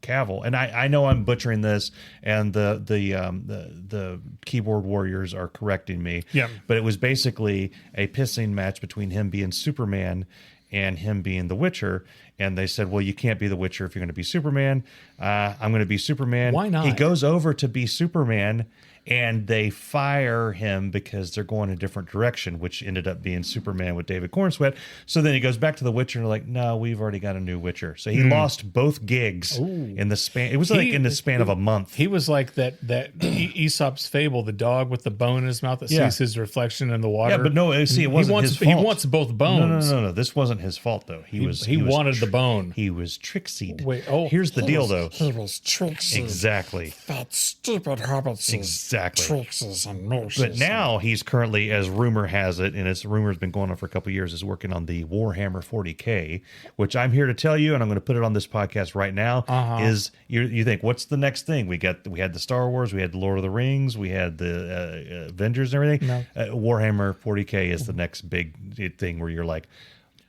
Cavill. And I know I'm butchering this, and the keyboard warriors are correcting me. Yeah. But it was basically a pissing match between him being Superman and him being The Witcher. And they said, well, you can't be The Witcher if you're going to be Superman. I'm going to be Superman. Why not? He goes over to be Superman, and they fire him because they're going a different direction, which ended up being Superman with David Cornsweet. So then he goes back to The Witcher, and they're like, no, we've already got a new Witcher. So he lost both gigs in the span. It was in the span of a month. He was like that Aesop's fable, the dog with the bone in his mouth that sees his reflection in the water. Yeah, but no, see, it wasn't his fault. He wants both bones. No. This wasn't his fault, though. He wanted the bone. He was trixied. Wait, here's the deal, though. He was tricksy. Exactly. That stupid hobbits. Exactly. Trickses and nurses. But now he's currently, as rumor has it, and it's rumor's been going on for a couple of years, is working on the Warhammer 40K, which I'm here to tell you, and I'm going to put it on this podcast right now. Is you think, what's the next thing? We had the Star Wars, we had the Lord of the Rings, we had the Avengers and everything. No. Warhammer 40K is the next big thing where you're like,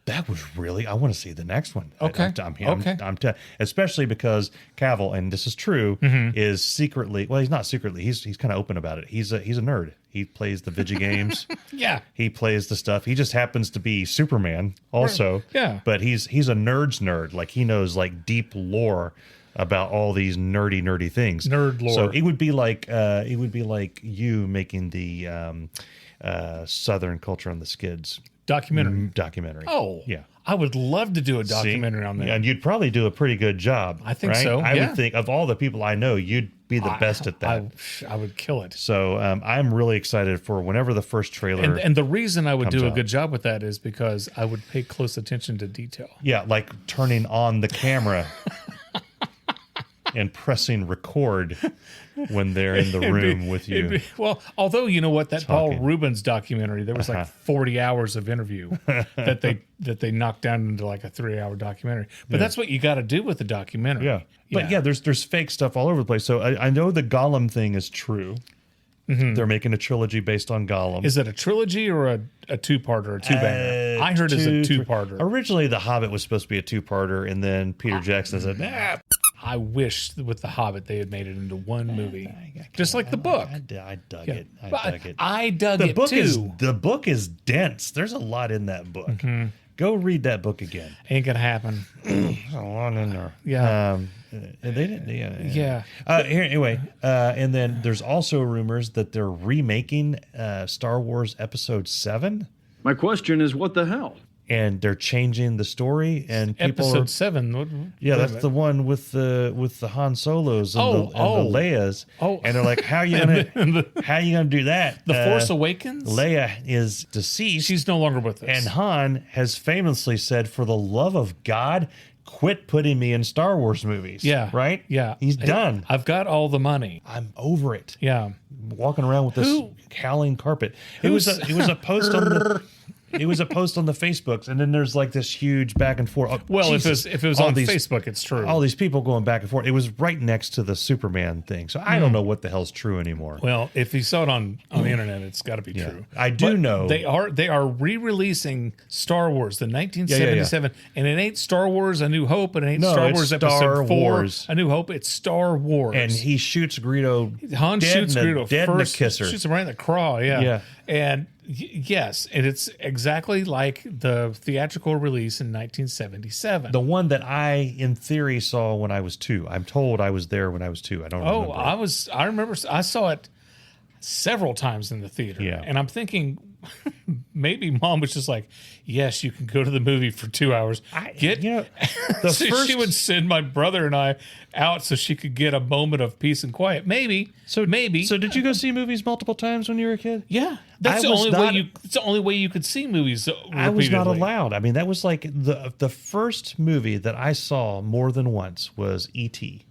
that was really, I want to see the next one. Okay. Especially because Cavill, and this is true, is secretly, well, he's not secretly, he's kind of open about it. He's a nerd. He plays the video games. Yeah. He plays the stuff. He just happens to be Superman also. Yeah. But he's a nerd's nerd. Like, he knows like deep lore about all these nerdy things. Nerd lore. So it would be like you making the Southern Culture on the Skids documentary. Oh, yeah. I would love to do a documentary on that. And you'd probably do a pretty good job. I think right? so. I would think of all the people I know, you'd be the best at that. I would kill it. So I'm really excited for whenever the first trailer. And the reason I would do a out. good job with that is because I would pay close attention to detail. Yeah, like turning on the camera and pressing record when they're in the room with you. Well, although, you know what, that Paul Rubens documentary, there was like 40 hours of interview that they knocked down into like a 3-hour documentary. But that's what you got to do with the documentary. Yeah. But there's fake stuff all over the place. So I know the Gollum thing is true. They're making a trilogy based on Gollum. Is it a trilogy or a two-parter, a two-banger? I heard it's a two-parter. Originally, The Hobbit was supposed to be a two-parter, and then Peter Jackson said, nah. I wish with The Hobbit they had made it into one movie, just like the book. I dug it. I dug it too. The book is dense. There's a lot in that book. Go read that book again. Ain't gonna happen. There's a lot in there. Yeah. They didn't. Yeah. Anyway, and then there's also rumors that they're remaking Star Wars Episode 7. My question is, what the hell? And they're changing the story, and people Episode 7. That's the one with the Han Solos and the Leias. And they're like, how are you gonna do that? The Force Awakens? Leia is deceased. She's no longer with us. And Han has famously said, for the love of God, quit putting me in Star Wars movies. Yeah. Right? Yeah. He's done. I've got all the money. I'm over it. Yeah. Walking around with this howling carpet. It was a post on the It was a post on the Facebooks, and then there's like this huge back and forth. Well, Jesus, if it was on Facebook, it's true. All these people going back and forth. It was right next to the Superman thing, so I don't know what the hell's true anymore. Well, if you saw it on the internet, it's got to be true. I do know they are re-releasing Star Wars, the 1977, and it ain't Star Wars: A New Hope, and it ain't Star Wars Episode 4, A New Hope. It's Star Wars, and he shoots Greedo. Han shoots Greedo dead first, in the kisser. shoots him right in the craw. Yeah. And yes, and it's exactly like the theatrical release in 1977. The one that I, in theory, saw when I was 2. I'm told I was there when I was 2. I don't remember. I remember I saw it several times in the theater. Yeah. And I'm thinking maybe Mom was just like, yes, you can go to the movie for 2 hours. She would send my brother and I out so she could get a moment of peace and quiet. Maybe. So did you go see movies multiple times when you were a kid? Yeah. That's the only way you could see movies repeatedly. I was not allowed. I mean, that was like the first movie that I saw more than once was E.T.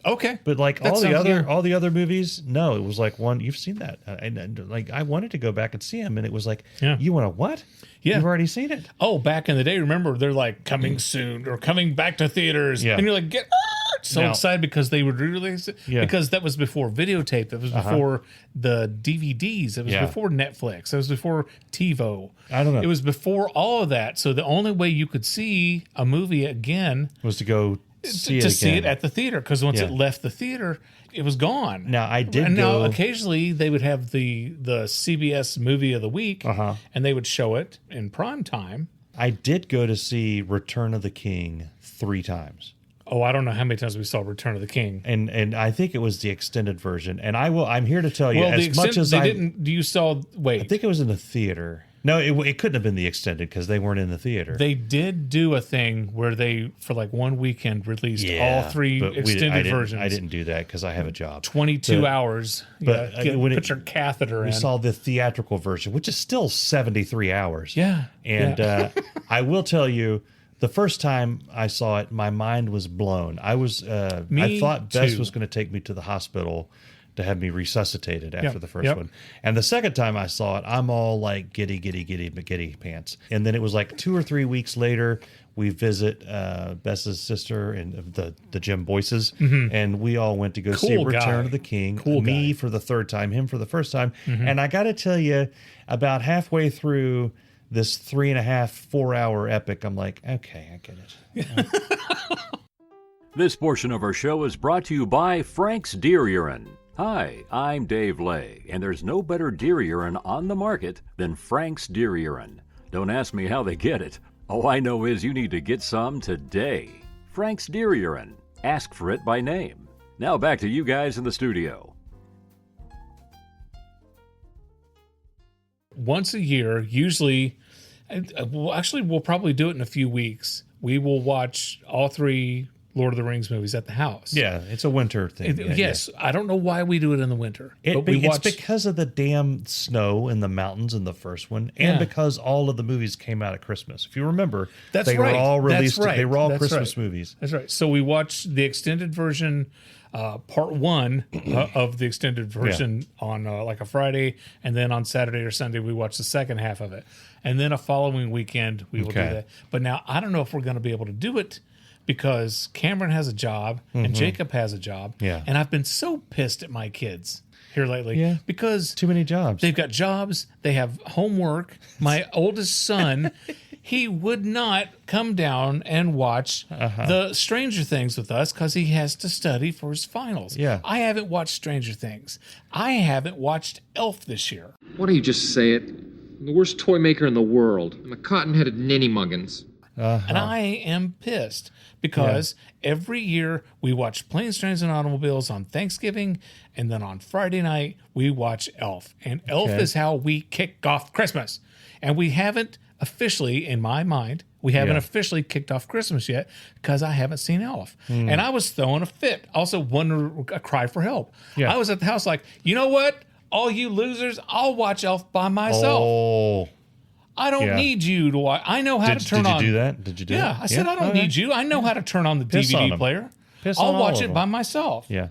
Okay, but like all the other movies, no, it was like one. You've seen that, and like I wanted to go back and see them, and it was like, you want to what? Yeah, you've already seen it. Oh, back in the day, remember they're like coming soon or coming back to theaters, and you're like so excited because they would re-release it because that was before videotape, that was before the DVDs, it was before Netflix, it was before TiVo. I don't know. It was before all of that, so the only way you could see a movie again was to go. See it at the theater, because once it left the theater, it was gone. Now I did and go. Now occasionally they would have the CBS movie of the week, and they would show it in prime time. I did go to see Return of the King 3 times. Oh, I don't know how many times we saw Return of the King, and I think it was the extended version. And I'm here to tell you, well, as much as they didn't. You saw? Wait, I think it was in the theater. No, it couldn't have been the extended because they weren't in the theater. They did do a thing where they, for like one weekend, released all 3 extended versions. I didn't do that because I have a job. 22 hours. But put your catheter in. We saw the theatrical version, which is still 73 hours. Yeah. And I will tell you, the first time I saw it, my mind was blown. I thought Bess was going to take me to the hospital to have me resuscitated after the first one. And the second time I saw it, I'm all like giddy pants. And then it was like 2 or 3 weeks later, we visit Bess's sister and the Jim Boyces, and we all went to go see Return of the King. Me for the third time, him for the first time. And I got to tell you, about halfway through this 3.5-4 hour epic, I'm like, okay, I get it. This portion of our show is brought to you by Frank's Deer Urine. Hi, I'm Dave Lay, and there's no better deer urine on the market than Frank's Deer Urine. Don't ask me how they get it. All I know is you need to get some today. Frank's Deer Urine. Ask for it by name. Now back to you guys in the studio. Once a year, usually, we'll probably do it in a few weeks. We will watch all 3 Lord of the Rings movies at the house. Yeah, it's a winter thing. Yes, I don't know why we do it in the winter. It's because of the damn snow in the mountains in the first one, and because all of the movies came out at Christmas. If you remember, they were all released. They were all Christmas movies. That's right. So we watched the extended version, part 1 of the extended version on like a Friday, and then on Saturday or Sunday we watched the second half of it, and then a following weekend we will do that. But now I don't know if we're going to be able to do it, because Cameron has a job and Jacob has a job. Yeah. And I've been so pissed at my kids here lately. Yeah. Because too many jobs. They've got jobs. They have homework. My oldest son, he would not come down and watch the Stranger Things with us because he has to study for his finals. Yeah. I haven't watched Stranger Things. I haven't watched Elf this year. Why don't you just say it? I'm the worst toy maker in the world. I'm a cotton-headed ninny muggins. And I am pissed because every year we watch Planes, Trains, and Automobiles on Thanksgiving, and then on Friday night we watch Elf. And Elf is how we kick off Christmas. And we haven't officially, in my mind, officially kicked off Christmas yet because I haven't seen Elf. And I was throwing a fit. Also, a cry for help. I was at the house like, you know what? All you losers, I'll watch Elf by myself. Oh. I don't need you to watch. I know how to turn on. Did you do that? Did you do that? I said, I don't need you. I know how to turn on the DVD player. I'll watch it by myself. Yeah.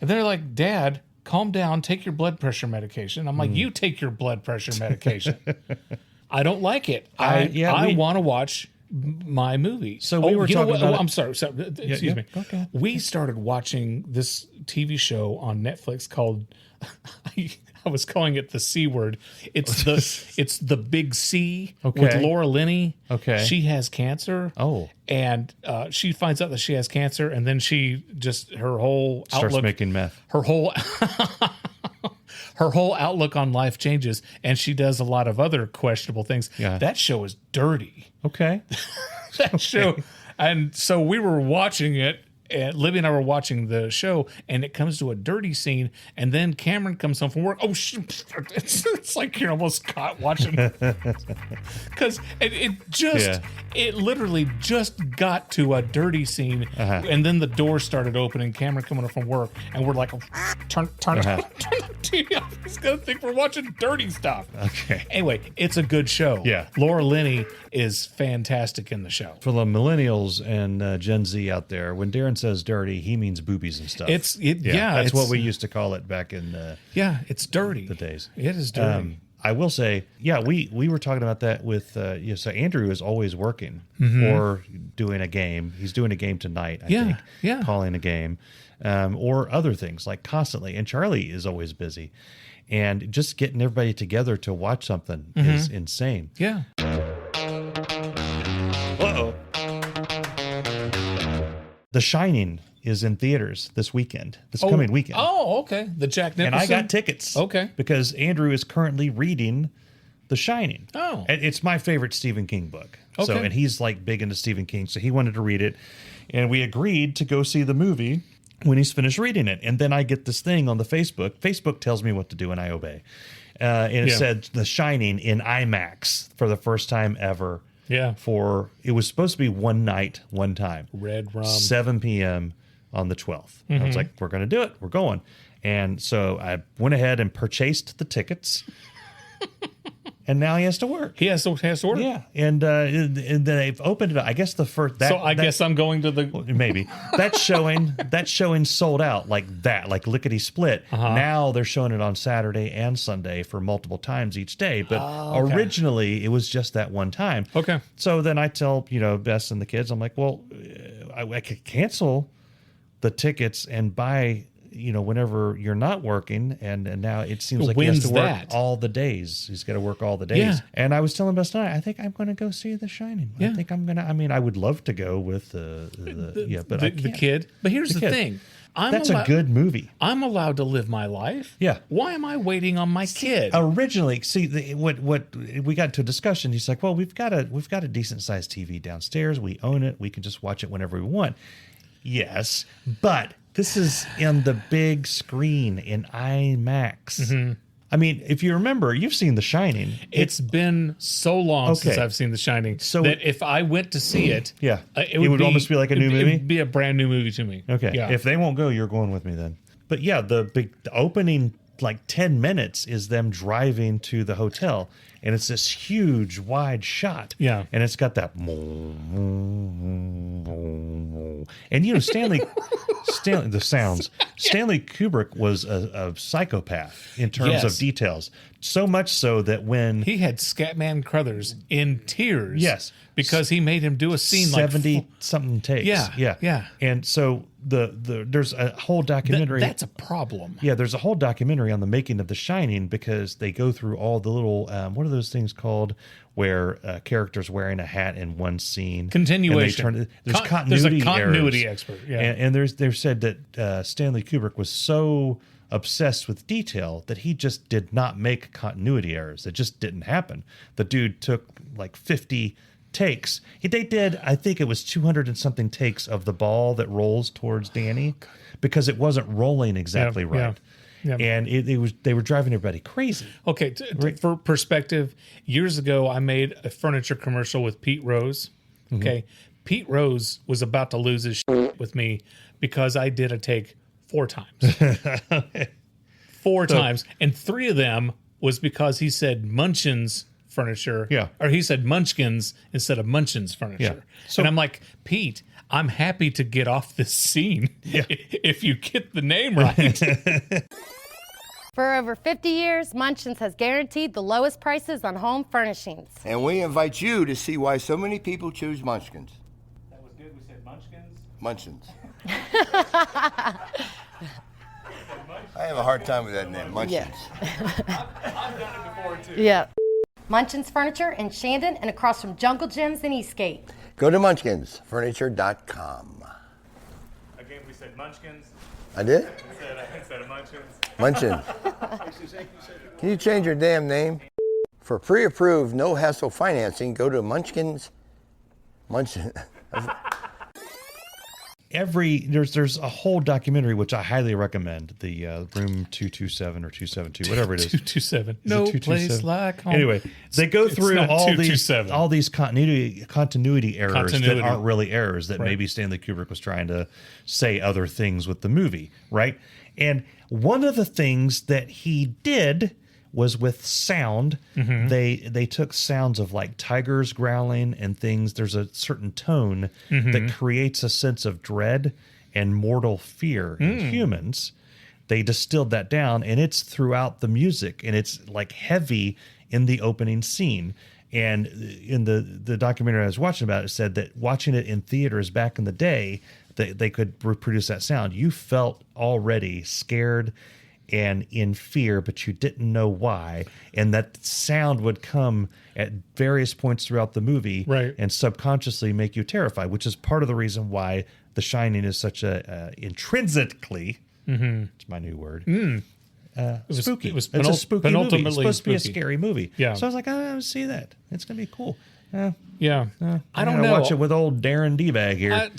And they're like, Dad, calm down. Take your blood pressure medication. I'm like, you take your blood pressure medication. I don't like it. I want to watch my movie. So we were talking about. I'm sorry. Excuse me. Okay. We started watching this TV show on Netflix called. I was calling it the C word. It's the Big C with Laura Linney. Okay. She has cancer. Oh. And she finds out that she has cancer, and then she just her whole starts outlook, making meth. Her whole outlook on life changes, and she does a lot of other questionable things. Yeah. That show is dirty. Okay. That show, and so we were watching it. And Libby and I were watching the show, and it comes to a dirty scene, and then Cameron comes home from work. Oh, it's like you're almost caught watching, because it literally just got to a dirty scene, and then the door started opening. Cameron coming home from work, and we're like, turn the TV off. He's gonna think we're watching dirty stuff. Okay. Anyway, it's a good show. Yeah. Laura Linney is fantastic in the show. For the millennials and Gen Z out there, when Darin says dirty, he means boobies and stuff. That's what we used to call it back in it's dirty. The days. It is dirty. I will say, we were talking about that with so Andrew is always working or doing a game. He's doing a game tonight, I think. Calling a game. Or other things, like constantly. And Charlie is always busy. And just getting everybody together to watch something is insane. Yeah. Uh-oh. The Shining is in theaters this weekend, coming weekend. Oh, okay. The Jack Nicholson. And I got tickets. Okay. Because Andrew is currently reading The Shining. Oh. It's my favorite Stephen King book. Okay. So, and he's like big into Stephen King, so he wanted to read it. And we agreed to go see the movie when he's finished reading it. And then I get this thing on the Facebook. Facebook tells me what to do, and I obey. And it said The Shining in IMAX for the first time ever. Yeah. It was supposed to be one night, one time. Red Rum. 7 p.m. on the 12th. I was like, we're going to do it. We're going. And so I went ahead and purchased the tickets. And now he has to work. He has to work. Yeah. And then they've opened it up. I guess the first... I guess I'm going to the... Maybe. That showing sold out like that, like lickety split. Now they're showing it on Saturday and Sunday for multiple times each day. But originally, it was just that one time. Okay. So then I tell, Bess and the kids, I'm like, well, I could cancel the tickets and buy... whenever you're not working, and now it seems like he has to work all the days. He's got to work all the days. Yeah. And I was telling Best tonight, I think I'm going to go see The Shining. Yeah. I think I'm going to, I would love to go with the kid. But here's the thing. That's a good movie. I'm allowed to live my life. Yeah. Why am I waiting on my kid? Originally, what we got to a discussion. He's like, well, we've got a decent sized TV downstairs. We own it. We can just watch it whenever we want. Yes, but this is in the big screen in IMAX. I mean, if you remember, you've seen The Shining. It's been so long since I've seen The Shining that if I went to see it, it would almost be like a new movie. It'd be a brand new movie to me. Okay, if they won't go, you're going with me then. But yeah, the opening like 10 minutes is them driving to the hotel, and it's this huge wide shot. Yeah, and it's got that, and Stanley the sounds. Stanley Kubrick was a psychopath in terms of details. So much so that when he had Scatman Crothers in tears, because he made him do a scene 70 something takes. Yeah. And so there's a whole documentary. That's a problem. Yeah, there's a whole documentary on the making of The Shining, because they go through all the little what are those things called where characters wearing a hat in one scene. Continuation. There's continuity errors. Expert. Yeah. And they've said that Stanley Kubrick was so obsessed with detail that he just did not make continuity errors. It just didn't happen. The dude took like 50 takes. They did, I think it was 200 and something takes of the ball that rolls towards Danny, because it wasn't rolling exactly right. Yeah. And they were driving everybody crazy. Okay, for perspective, years ago I made a furniture commercial with Pete Rose. Okay, Pete Rose was about to lose his shit with me because I did a take 4 times. 4 times, and 3 of them was because he said Munchin's furniture, or he said Munchkins instead of Munchin's furniture. And I'm like, Pete, I'm happy to get off this scene if you get the name right. For over 50 years, Munchkins has guaranteed the lowest prices on home furnishings. And we invite you to see why so many people choose Munchkins. That was good. We said Munchkins? Munchkins. I have a hard time with that name, Munchkins. Yeah. I've done it before, too. Yeah. Munchkins Furniture in Shandon and across from Jungle Gyms in Eastgate. Go to munchkinsfurniture.com. Again, we said Munchkins. I did? Instead of Munchkins. Munchkins. Can you change your damn name? For pre-approved, no-hassle financing, go to Munchkins. There's a whole documentary which I highly recommend. The Room 227 or 272, whatever it is. 227. No place like home. Anyway, they go through all these continuity errors that aren't really errors, that maybe Stanley Kubrick was trying to say other things with the movie, right? And one of the things that he did was with sound. Mm-hmm. They took sounds of like tigers growling and things. There's a certain tone that creates a sense of dread and mortal fear in humans. They distilled that down, and it's throughout the music, and it's like heavy in the opening scene. And in the documentary I was watching about, it said that watching it in theaters back in the day, they could reproduce that sound. You felt already scared and in fear, but you didn't know why. And that sound would come at various points throughout the movie, right, and subconsciously make you terrified, which is part of the reason why The Shining is such a intrinsically, it's my new word, spooky. It was it's a spooky movie. It's supposed to be a spooky. Scary movie. Yeah. So I was like, I want to see that. It's going to be cool. I don't gotta know. watch it with old Darin D-Bag here.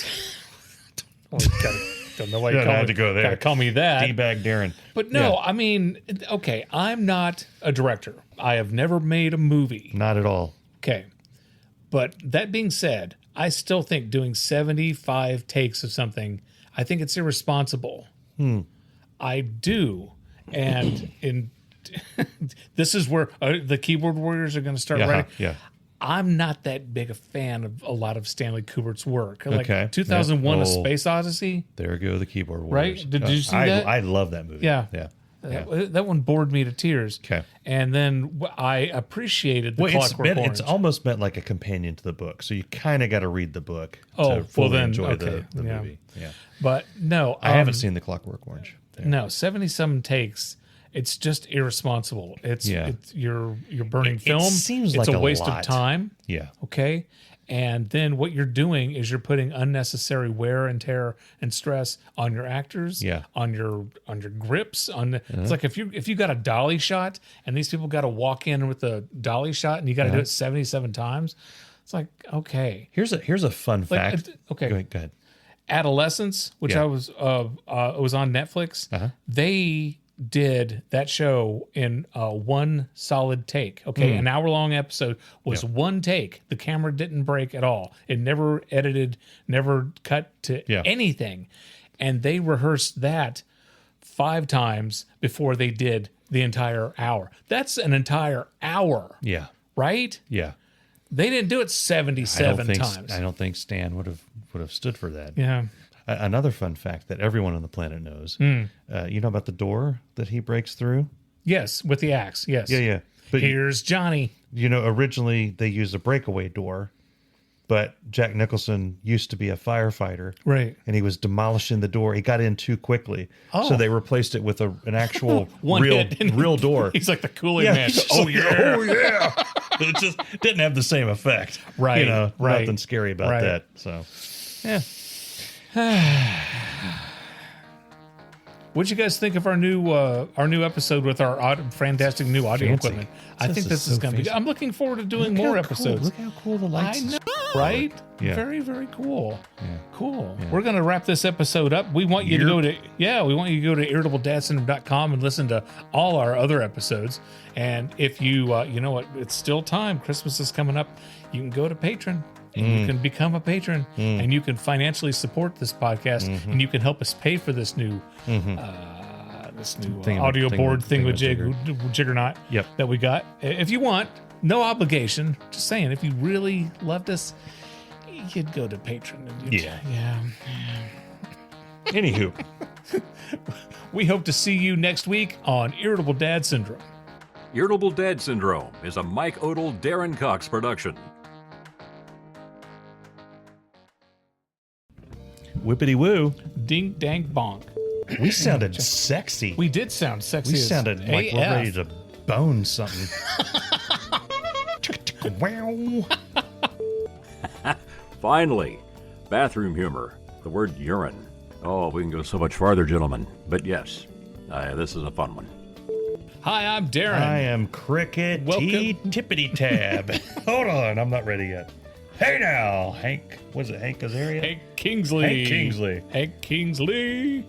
Don't know why you had to go there. Gotta call me that. D-Bag Darin. But no, I mean, okay, I'm not a director. I have never made a movie. Not at all. Okay. But that being said, I still think doing 75 takes of something, I think it's irresponsible. I do. And this is where the keyboard warriors are going to start writing. Yeah. I'm not that big a fan of a lot of Stanley Kubrick's work. Like Okay. 2001: Yeah. A Space Odyssey. There go the keyboard warriors. Right? Did you see that? I love that movie. Yeah. Yeah. That one bored me to tears. Okay. And then I appreciated the Clockwork Orange. It's almost meant like a companion to the book, so you kind of got to read the book Oh, to fully well then, enjoy okay, the yeah. movie. Yeah. But no, I haven't seen the Clockwork Orange. Yeah. No, 70-some takes. It's just irresponsible. It's you're burning film. It seems it's like a waste of lot. time. Yeah. Okay. And then what you're doing is you're putting unnecessary wear and tear and stress on your actors, on your grips. It's like if you got a dolly shot and these people got to walk in with a dolly shot and you got to do it 77 times. It's like, okay. Here's a fun fact. Okay. Go ahead. Adolescence, which I was was on Netflix. They did that show in one solid take. Okay, an hour-long episode was one take. The camera didn't break at all. It never edited, never cut to anything. And they rehearsed that 5 times before they did the entire hour. That's an entire hour. Yeah. Right? Yeah. They didn't do it 77 times. I don't think Stan would have stood for that. Yeah. Another fun fact that everyone on the planet knows. You know about the door that he breaks through? Yes, with the axe. Yes. Yeah. But here's Johnny. You know, originally they used a breakaway door, but Jack Nicholson used to be a firefighter. Right. And he was demolishing the door. He got in too quickly. Oh. So they replaced it with an actual hit, real door. He's like the Kool-Aid man. Oh, yeah. It just didn't have the same effect. Right. You know, right. nothing scary about that. So, yeah. What'd you guys think of our new episode with our fantastic new audio equipment? I think this is going to be. I'm looking forward to doing more episodes. Look how cool the lights. I know, right? Yeah. Very, very cool. Yeah. Cool. Yeah. We're going to wrap this episode up. We want you to go to IrritableDadSyndrome.com and listen to all our other episodes. And if you you know what, it's still time. Christmas is coming up. You can go to Patreon. And you can become a patron, and you can financially support this podcast, and you can help us pay for this new audio board thingamajiggernaut that we got. If you want, no obligation. Just saying, if you really loved us, you'd go to Patreon. And Anywho. We hope to see you next week on Irritable Dad Syndrome. Irritable Dad Syndrome is a Mike Odell, Darin Cox production. Whippity woo. Ding dang bonk. We sounded sexy. We did sound sexy. We sounded like AF. we're ready to bone something. Wow. Finally, bathroom humor. The word urine. Oh, we can go so much farther, gentlemen. But yes, this is a fun one. Hi, I'm Darin. I am Cricket T Tippity Tab. Hold on, I'm not ready yet. Hey now, Hank. Was it Hank Azaria? Hank Kingsley. Hank Kingsley. Hank Kingsley.